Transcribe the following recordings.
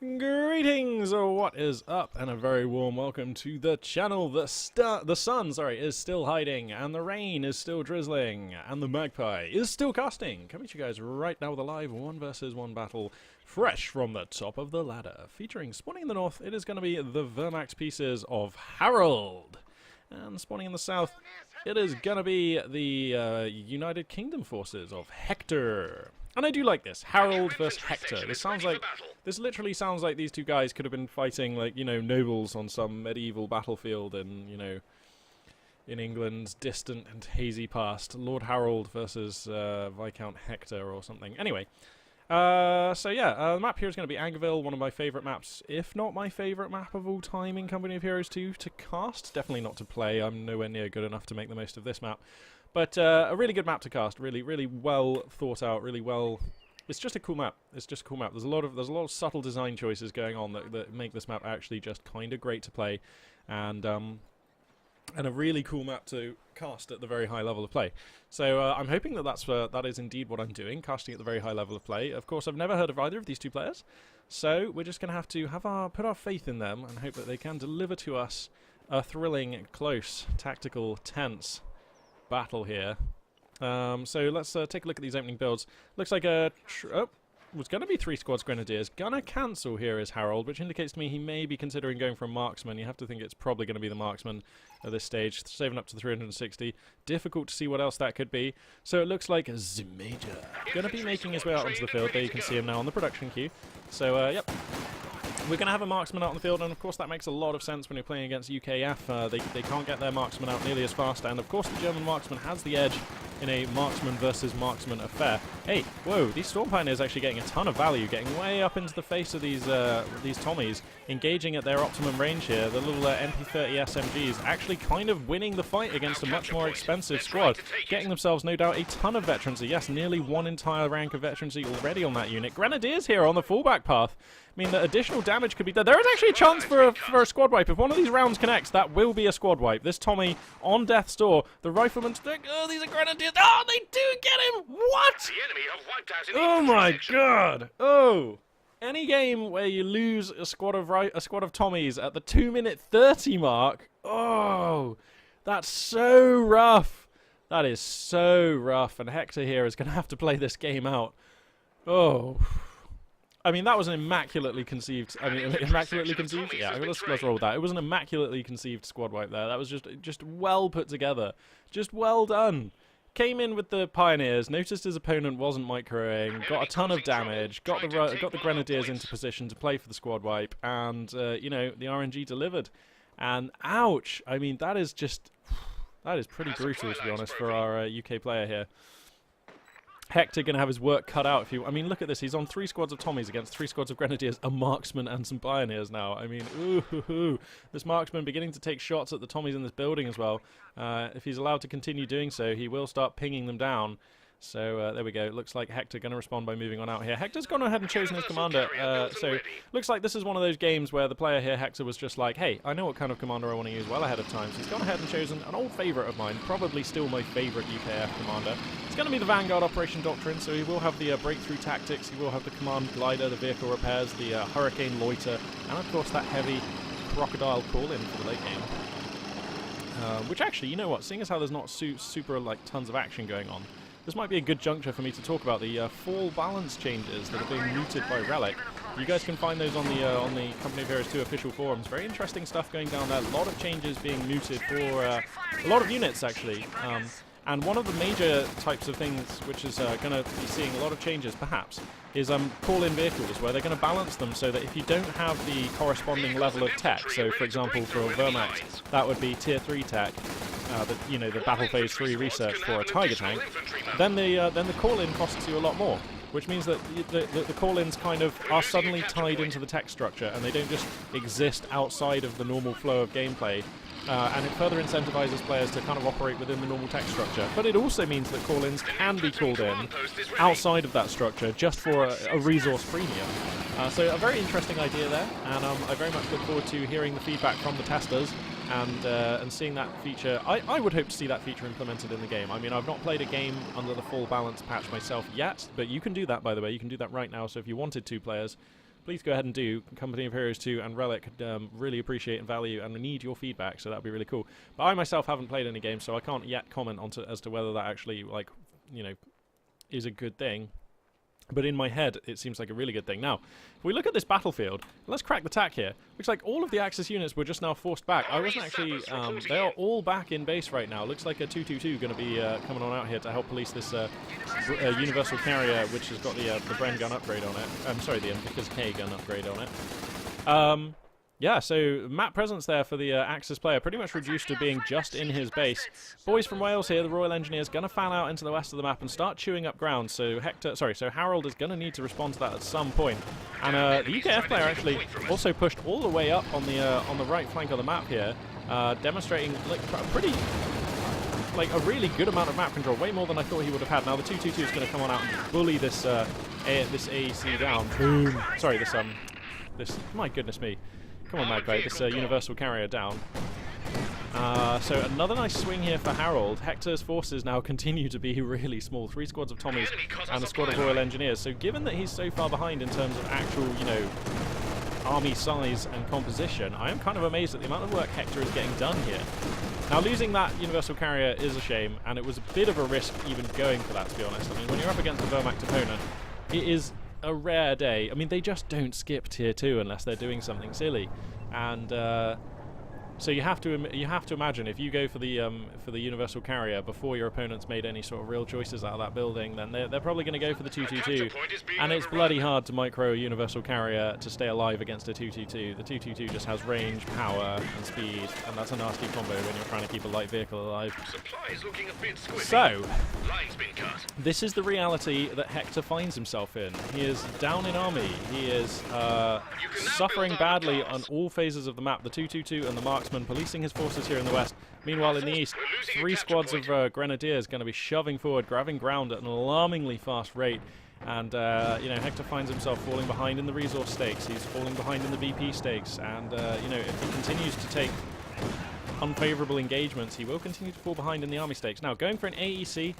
Greetings, or what is up, and a very warm welcome to the channel. The sun, is still hiding, and the rain is still drizzling, and the magpie is still casting. Coming to you guys right now with a live 1 versus 1 battle, fresh from the top of the ladder. Featuring spawning in the north, it is going to be the Wehrmacht pieces of Harald. And spawning in the south, it is going to be the United Kingdom forces of HECTOR. And I do like this. Harald versus HECTOR. This literally sounds like these two guys could have been fighting, like, you know, nobles on some medieval battlefield in, you know, in England's distant and hazy past. Lord Harald versus Viscount HECTOR or something. Anyway, the map here is going to be Angerville, one of my favourite maps, if not my favourite map of all time in Company of Heroes 2 to cast. Definitely not to play. I'm nowhere near good enough to make the most of this map. But a really good map to cast, really well thought out, really well. It's just a cool map. It's just a cool map. There's a lot of subtle design choices going on that make this map actually just kind of great to play, and a really cool map to cast at the very high level of play. So I'm hoping that that is indeed what I'm doing, casting at the very high level of play. Of course, I've never heard of either of these two players, so we're just going to have to put our faith in them and hope that they can deliver to us a thrilling, close, tactical, tense battle here. So let's take a look at these opening builds. Looks like was going to be 3 squads Grenadiers. Gonna cancel here is Harald, which indicates to me he may be considering going for a marksman. You have to think it's probably going to be the marksman at this stage, saving up to 360. Difficult to see what else that could be. So it looks like the Major going to be making his way out onto the field. There you can see him now on the production queue. So yep. We're going to have a marksman out on the field, and of course that makes a lot of sense when you're playing against UKF. They can't get their marksman out nearly as fast, and of course the German marksman has the edge in a marksman versus marksman affair. Hey, whoa, these Storm Pioneers actually getting a ton of value, getting way up into the face of these Tommies, engaging at their optimum range here. The little MP30 SMGs actually kind of winning the fight against a much more expensive squad, getting themselves no doubt a ton of veterancy. Yes, nearly 1 entire rank of veterancy already on that unit. Grenadiers here on the fallback path. I mean, the additional damage could be done. There is actually a chance for a squad wipe. If one of these rounds connects, that will be a squad wipe. This Tommy on death's door. The rifleman's stick. Oh, these are Grenadiers. Oh, they do get him. What? Oh my god. Oh. Any game where you lose a squad of Tommies at the 2-minute 30 mark. Oh, that's so rough. That is so rough. And HECTOR here is going to have to play this game out. Oh. I mean, that was an immaculately conceived. I mean, immaculately conceived. Yeah, let's roll with that. It was an immaculately conceived squad wipe there. That was just well put together, just well done. Came in with the Pioneers, noticed his opponent wasn't microing, got a ton of damage, got the Grenadiers into position to play for the squad wipe, and you know, the RNG delivered. And ouch! I mean, that is pretty brutal, to be honest, for our UK player here. HECTOR going to have his work cut out. I mean, look at this. He's on 3 squads of Tommies against 3 squads of Grenadiers, a marksman, and some Pioneers now. I mean, ooh. This marksman beginning to take shots at the Tommies in this building as well. If he's allowed to continue doing so, he will start pinging them down. So there we go. It looks like HECTOR going to respond by moving on out here. HECTOR's gone ahead and chosen his commander. So looks like this is one of those games where the player here, HECTOR, was just like, hey, I know what kind of commander I want to use well ahead of time. So he's gone ahead and chosen an old favourite of mine, probably still my favourite UKF commander. It's going to be the Vanguard Operation Doctrine, so he will have the breakthrough tactics, he will have the command glider, the vehicle repairs, the hurricane loiter, and of course that heavy crocodile call-in for the late game. Which actually, you know what, seeing as how there's not super like tons of action going on, this might be a good juncture for me to talk about the fall balance changes that are being mooted by Relic. You guys can find those on the Company of Heroes 2 official forums. Very interesting stuff going down there. A lot of changes being mooted for a lot of units, actually. And one of the major types of things which is going to be seeing a lot of changes, perhaps, is call-in vehicles, where they're going to balance them so that if you don't have the corresponding level of tech, so for example for Wehrmacht, that would be tier 3 tech, the battle phase 3 research for a Tiger tank, then the call-in costs you a lot more, which means that the call-ins kind of are suddenly tied into the tech structure and they don't just exist outside of the normal flow of gameplay. And it further incentivizes players to kind of operate within the normal tech structure. But it also means that call-ins can be called in outside of that structure just for a resource premium. So a very interesting idea there, and I very much look forward to hearing the feedback from the testers and seeing that feature. I would hope to see that feature implemented in the game. I mean, I've not played a game under the full balance patch myself yet, but you can do that, by the way. You can do that right now, so if you wanted to, players, please go ahead and do. Company of Heroes 2 and Relic really appreciate and value and need your feedback, so that would be really cool. But I myself haven't played any games, so I can't yet comment on as to whether that actually, like, you know, is a good thing. But in my head, it seems like a really good thing. Now, if we look at this battlefield, let's crack the tack here. Looks like all of the Axis units were just now forced back. I wasn't actually... they are all back in base right now. Looks like a 222 going to be coming on out here to help police this Universal Carrier, which has got the Bren gun upgrade on it. I'm sorry, the Invictus K gun upgrade on it. Yeah, so map presence there for the Axis player, pretty much reduced to being just in his base. Boys from Wales here, the Royal Engineers, going to fan out into the west of the map and start chewing up ground. So Harald is going to need to respond to that at some point. And the UKF player actually also pushed all the way up on the right flank of the map here, demonstrating like a really good amount of map control, way more than I thought he would have had. Now the 222 is going to come on out and bully this AEC down. Boom. Sorry, this. My goodness me. Come on, Magpie, this Universal Carrier down. So another nice swing here for Harald. Hector's forces now continue to be really small. 3 squads of Tommies and a squad of Royal Engineers. So given that he's so far behind in terms of actual, you know, army size and composition, I am kind of amazed at the amount of work Hector is getting done here. Now, losing that Universal Carrier is a shame, and it was a bit of a risk even going for that, to be honest. I mean, when you're up against a Wehrmacht opponent, it is a rare day. I mean, they just don't skip tier 2 unless they're doing something silly, and so you have to imagine if you go for the Universal Carrier before your opponent's made any sort of real choices out of that building, then they're probably going to go for the 222, and it's bloody hard to micro a Universal Carrier to stay alive against a 222. The 222 just has range, power, and speed, and that's a nasty combo when you're trying to keep a light vehicle alive. So, this is the reality that Hector finds himself in. He is down in army. He is suffering badly on all phases of the map. The 222 and the Marksman policing his forces here in the west. Meanwhile, in the east, 3 squads of Grenadiers going to be shoving forward, grabbing ground at an alarmingly fast rate. And, you know, Hector finds himself falling behind in the resource stakes. He's falling behind in the BP stakes. And, you know, if he continues to take unfavorable engagements, he will continue to fall behind in the army stakes. Now, going for an AEC,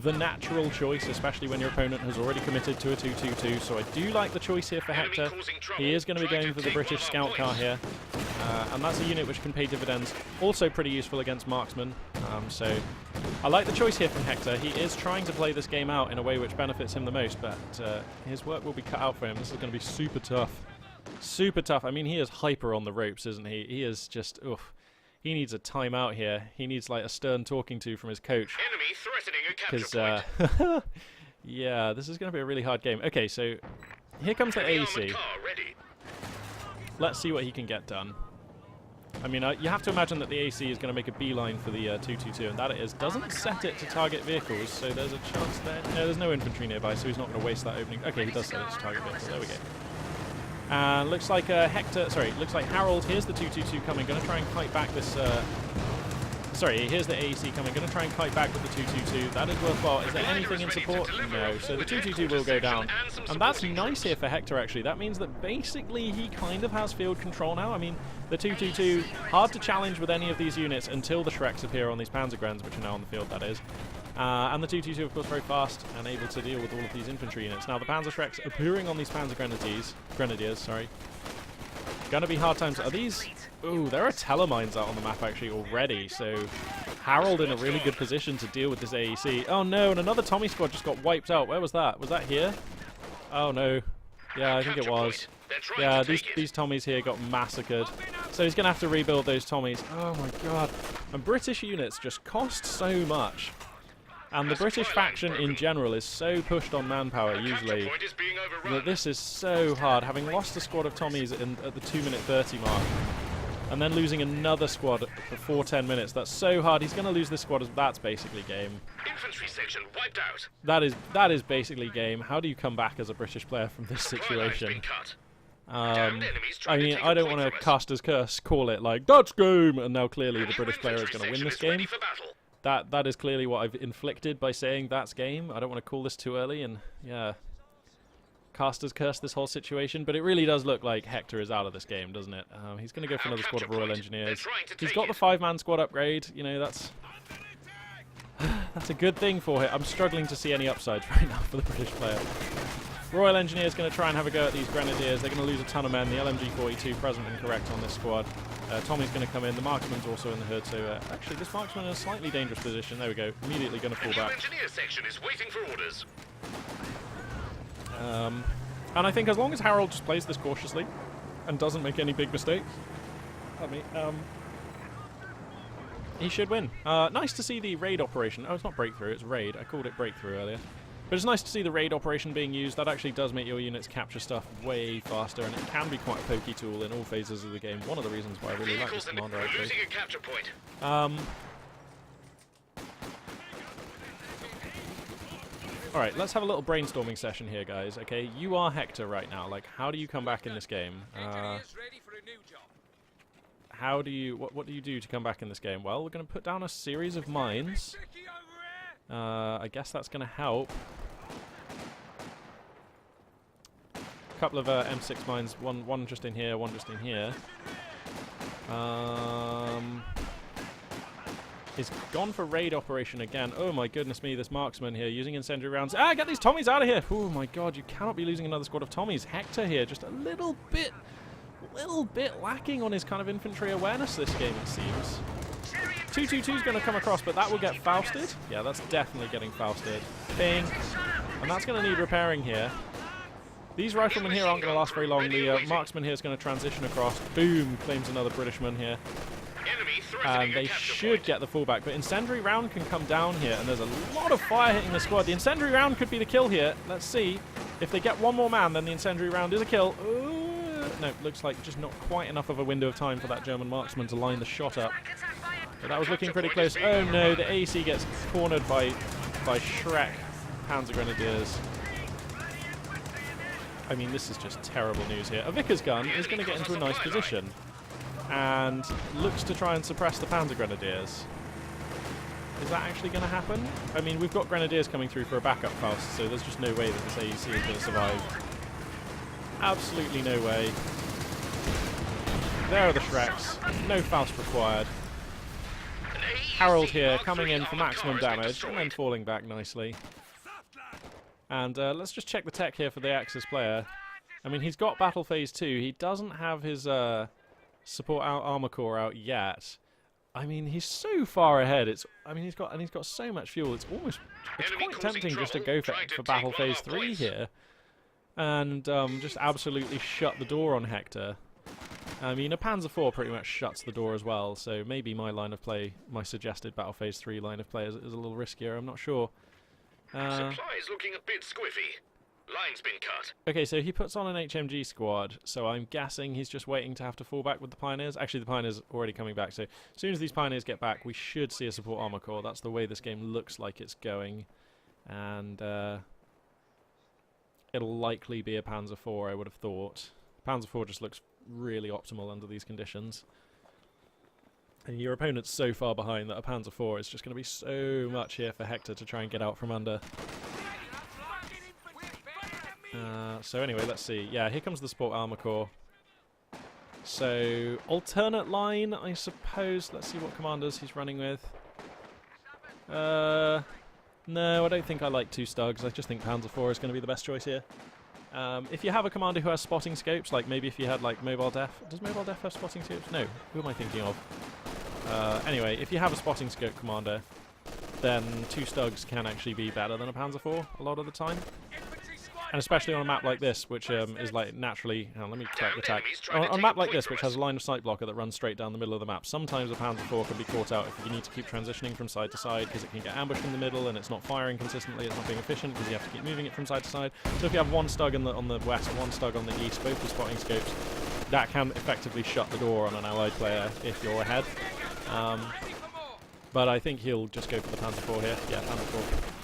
the natural choice, especially when your opponent has already committed to a 222. So I do like the choice here for Hector. He is going to be going for the British scout car here. And that's a unit which can pay dividends. Also pretty useful against marksmen. So I like the choice here from Hector. He is trying to play this game out in a way which benefits him the most, but his work will be cut out for him. This is going to be super tough. Super tough. I mean, he is hyper on the ropes, isn't he? He is just, oof. He needs a timeout here. He needs like a stern talking to from his coach. Because, yeah, this is going to be a really hard game. Okay, so here comes the AEC. Let's see what he can get done. I mean, you have to imagine that the AC is going to make a beeline for the 222, and that it is. Doesn't set it to target vehicles, so there's a chance there. No, there's no infantry nearby, so he's not going to waste that opening. Okay, he does set it to target vehicles. There we go. And looks like looks like Harald. Here's the 222 coming. Going to try and fight back this. Here's the AEC coming. Going to try and fight back with the 222. That is worthwhile. Is there anything in support? No. So the 222 will go down. And that's nice here for Hector, actually. That means that basically he kind of has field control now. I mean, the 222, hard to challenge with any of these units until the Shreks appear on these Panzergrens, which are now on the field, that is. And the 222, of course, very fast and able to deal with all of these infantry units. Now, the Panzer Shreks appearing on these Grenadiers, Gonna be hard times. Are these... Ooh, there are telemines out on the map, actually, already. So, Harald in a really good position to deal with this AEC. Oh, no, and another Tommy squad just got wiped out. Where was that? Was that here? Oh, no. Yeah, I think it was. Yeah, these Tommies here got massacred. So he's going to have to rebuild those Tommies. Oh, my God. And British units just cost so much. And the British faction in general is so pushed on manpower, usually, that this is so hard. Having lost a squad of Tommies at the 2-minute 30 mark, and then losing another squad before 10 minutes, that's so hard. He's going to lose this squad. That's basically game. Infantry section wiped out. That is basically game. How do you come back as a British player from this situation? I mean, I don't want to cast as curse, call it like, that's game, and now clearly the British player is going to win this game. That is clearly what I've inflicted by saying that's game. I don't want to call this too early and, yeah, casters curse this whole situation. But it really does look like Hector is out of this game, doesn't it? He's going to go for another squad of Royal Engineers. He's got the 5-man squad upgrade. You know, that's a good thing for him. I'm struggling to see any upsides right now for the British player. Royal Engineers going to try and have a go at these Grenadiers. They're going to lose a ton of men. The LMG-42 present and correct on this squad. Tommy's going to come in. The Marksman's also in the hood. So actually, this Marksman in a slightly dangerous position. There we go. Immediately going to fall back. Engineer section is waiting for orders. And I think as long as Harald just plays this cautiously and doesn't make any big mistakes, he should win. Nice to see the raid operation. Oh, it's not breakthrough, it's raid. I called it breakthrough earlier. But it's nice to see the raid operation being used. That actually does make your units capture stuff way faster, and it can be quite a pokey tool in all phases of the game. One of the reasons why I really like this commander, actually. Losing a capture point. Alright, let's have a little brainstorming session here, guys. Okay, you are Hector right now. Like, how do you come back in this game? How do you... What do you do to come back in this game? Well, we're going to put down a series of mines. I guess that's going to help. A couple of M6 mines. One just in here, one just in here. He's gone for raid operation again. Oh my goodness me, this marksman here using incendiary rounds. Ah, get these Tommies out of here! Oh my god, you cannot be losing another squad of Tommies. Hector here, just a little bit lacking on his kind of infantry awareness this game, it seems. 222 is going to come across, but that will get Fausted. Yeah, that's definitely getting Fausted. Ping. And that's going to need repairing here. These riflemen here aren't going to last very long. The marksman here is going to transition across. Boom, claims another Britishman here. And they should get the fallback, but incendiary round can come down here, and there's a lot of fire hitting the squad. The incendiary round could be the kill here. Let's see. If they get one more man, then the incendiary round is a kill. No, looks like just not quite enough of a window of time for that German marksman to line the shot up. But that was looking pretty close. Oh no, the AC gets cornered by Shrek Panzer Grenadiers. I mean, this is just terrible news here. A Vickers gun is going to get into a nice position and looks to try and suppress the Panzer Grenadiers. Is that actually going to happen? I mean, we've got Grenadiers coming through for a backup Faust, so there's just no way that this AEC is going to survive. Absolutely no way. There are the Shreks. No Faust required. Harald here coming in for maximum damage and then falling back nicely. And let's just check the tech here for the Axis player. I mean, he's got Battle Phase 2. He doesn't have his support armor core out yet. I mean, he's so far ahead. He's got so much fuel. It's quite tempting just to go for Battle Phase 3 here, and just absolutely shut the door on Hector. I mean, a Panzer IV pretty much shuts the door as well, so maybe my line of play, my suggested Battle Phase 3 line of play is a little riskier. I'm not sure. Supplies looking a bit squiffy. Line's been cut. Okay, so he puts on an HMG squad, so I'm guessing he's just waiting to have to fall back with the Pioneers. Actually, the Pioneers are already coming back, so as soon as these Pioneers get back, we should see a support armor core. That's the way this game looks like it's going. And it'll likely be a Panzer IV, I would have thought. Panzer IV just looks really optimal under these conditions. And your opponent's so far behind that a Panzer IV is just going to be so much here for Hector to try and get out from under. So anyway, let's see. Yeah, here comes the support armor core. So, alternate line, I suppose. Let's see what commanders he's running with. No, I don't think I like 2 Stugs. I just think Panzer IV is going to be the best choice here. If you have a commander who has spotting scopes, like maybe if you had like Mobile Def. Does Mobile Def have spotting scopes? No. Who am I thinking of? Anyway, if you have a spotting scope commander, then 2 Stugs can actually be better than a Panzer IV a lot of the time. And especially on a map like this, which is like naturally... let me check the tag. On a map like this, which has a line of sight blocker that runs straight down the middle of the map, sometimes a Panzer IV can be caught out if you need to keep transitioning from side to side, because it can get ambushed in the middle and it's not firing consistently, it's not being efficient because you have to keep moving it from side to side. So if you have 1 Stug on the west and 1 Stug on the east, both with spotting scopes, that can effectively shut the door on an allied player if you're ahead. But I think he'll just go for the Panzer IV here. Yeah, Panzer IV.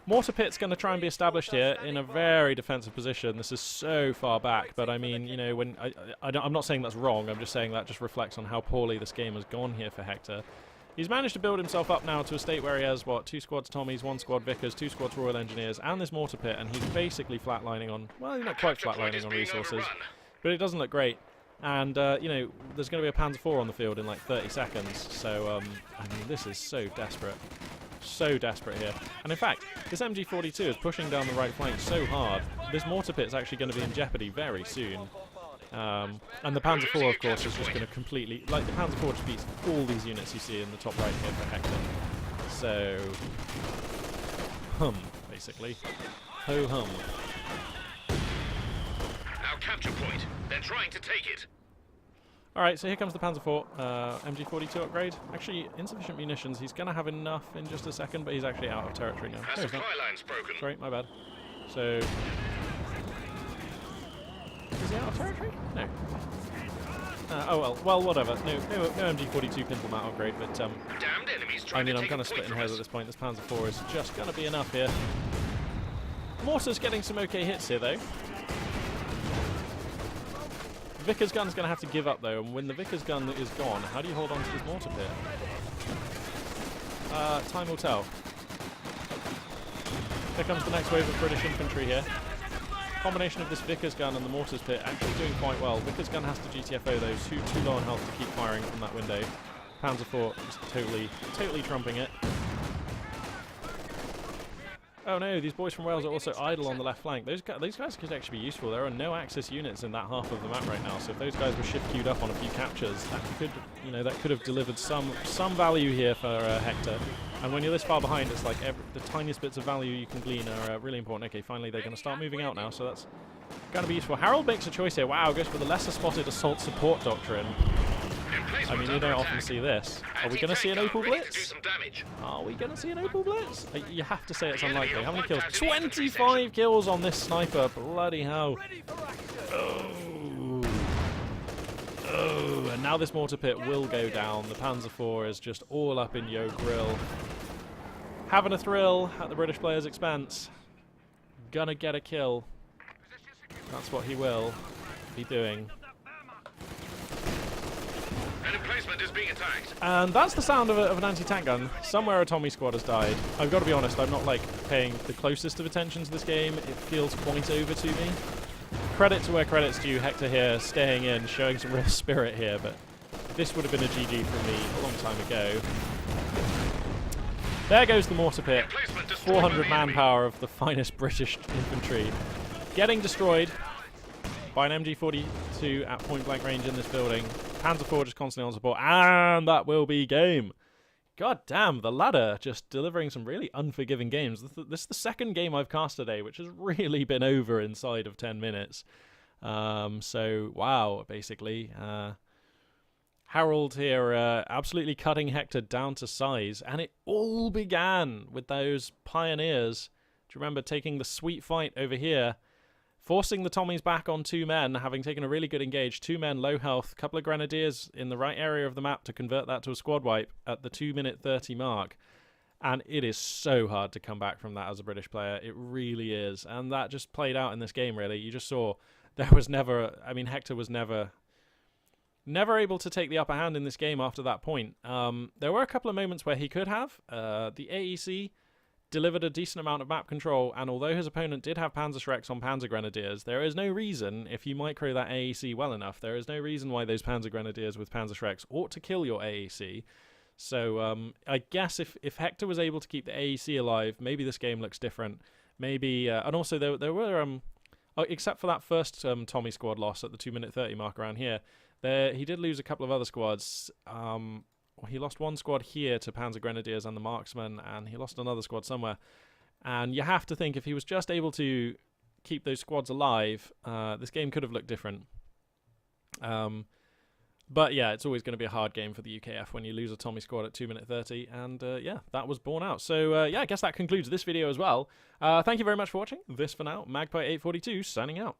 Mortar pit's going to try and be established here in a very defensive position. This is so far back, but I mean, you know, when I'm not saying that's wrong. I'm just saying that just reflects on how poorly this game has gone here for Hector. He's managed to build himself up now to a state where he has, what, 2 squads Tommies, 1 squad Vickers, 2 squads Royal Engineers, and this mortar pit, and he's basically flatlining on, well, he's not quite flatlining on resources, but it doesn't look great. And, you know, there's going to be a Panzer IV on the field in like 30 seconds, so, I mean, this is so desperate. so desperate here. And in fact, this MG42 is pushing down the right flank so hard, this mortar pit's actually going to be in jeopardy very soon. And the Panzer IV, of course, is just going to completely... Like, the Panzer IV just beats all these units you see in the top right here for Hector. So... basically. Ho-hum. Our capture point. They're trying to take it. Alright, so here comes the Panzer IV, MG42 upgrade. Actually, insufficient munitions. He's going to have enough in just a second, but he's actually out of territory now. Our supply line's broken. Sorry, my bad. So... Is he out of territory? No. Oh well, whatever. No MG42 pintle mat upgrade, but Damned enemies I trying mean, to I'm take kind a of point splitting from hairs us. at this point. This Panzer IV is just going to be enough here. Mortar's getting some okay hits here, though. Vickers gun's going to have to give up, though, and when the Vickers gun is gone, how do you hold on to this mortar pit? Time will tell. Here comes the next wave of British infantry here. Combination of this Vickers gun and the mortars pit actually doing quite well. Vickers gun has to GTFO those, too low on health to keep firing from that window. Panzer IV just totally trumping it. Oh no, these boys from Wales are also idle on the left flank. Those guys could actually be useful. There are no Axis units in that half of the map right now, so if those guys were shift queued up on a few captures, that could have delivered some value here for Hector. And when you're this far behind, it's like the tiniest bits of value you can glean are really important. Okay, finally they're going to start moving out now, so that's going to be useful. Harold makes a choice here. Wow, goes for the lesser spotted assault support doctrine. I mean, you don't often see this. Are we going to see an Opal Blitz? Are we going to see an Opal Blitz? You have to say it's unlikely. How many kills? 25 kills on this sniper. Bloody hell. Oh, and now this mortar pit will go down. The Panzer IV is just all up in Yo Grill. Having a thrill at the British player's expense. Gonna get a kill. That's what he will be doing. An emplacement is being attacked. And that's the sound of an anti-tank gun. Somewhere a Tommy squad has died. I've got to be honest, I'm not like paying the closest of attention to this game. It feels quite over to me. Credit to where credit's due. Hector here, staying in, showing some real spirit here, but this would have been a GG for me a long time ago. There goes the mortar pit. 400 manpower of the finest British infantry. Getting destroyed by an MG42 at point-blank range in this building. Panzer IV just constantly on support, and that will be game. God damn, the ladder just delivering some really unforgiving games. This is the second game I've cast today, which has really been over inside of 10 minutes. So, wow, basically. Harald here absolutely cutting Hector down to size, and it all began with those pioneers. Do you remember taking the sweet fight over here? Forcing the Tommies back on 2 men, having taken a really good engage. 2 men, low health, couple of grenadiers in the right area of the map to convert that to a squad wipe at the 2-minute 30 mark. And it is so hard to come back from that as a British player. It really is. And that just played out in this game, really. You just saw there was never... I mean, Hector was never able to take the upper hand in this game after that point. There were a couple of moments where he could have. The AEC delivered a decent amount of map control, and although his opponent did have Panzerschrecks on Panzer Grenadiers, there is no reason, if you micro that AEC well enough, there is no reason why those Panzer Grenadiers with Panzerschrecks ought to kill your AEC. So I guess if Hector was able to keep the AEC alive, maybe this game looks different. Maybe, and also there were, except for that first Tommy squad loss at the 2-minute 30 mark around here, he did lose a couple of other squads. He lost one squad here to Panzer Grenadiers and the Marksmen, and he lost another squad somewhere. And you have to think if he was just able to keep those squads alive, this game could have looked different. But yeah, it's always going to be a hard game for the UKF when you lose a Tommy squad at 2-minute 30, and yeah, that was borne out. So yeah, I guess that concludes this video as well. Thank you very much for watching. This for now, Magpie842 signing out.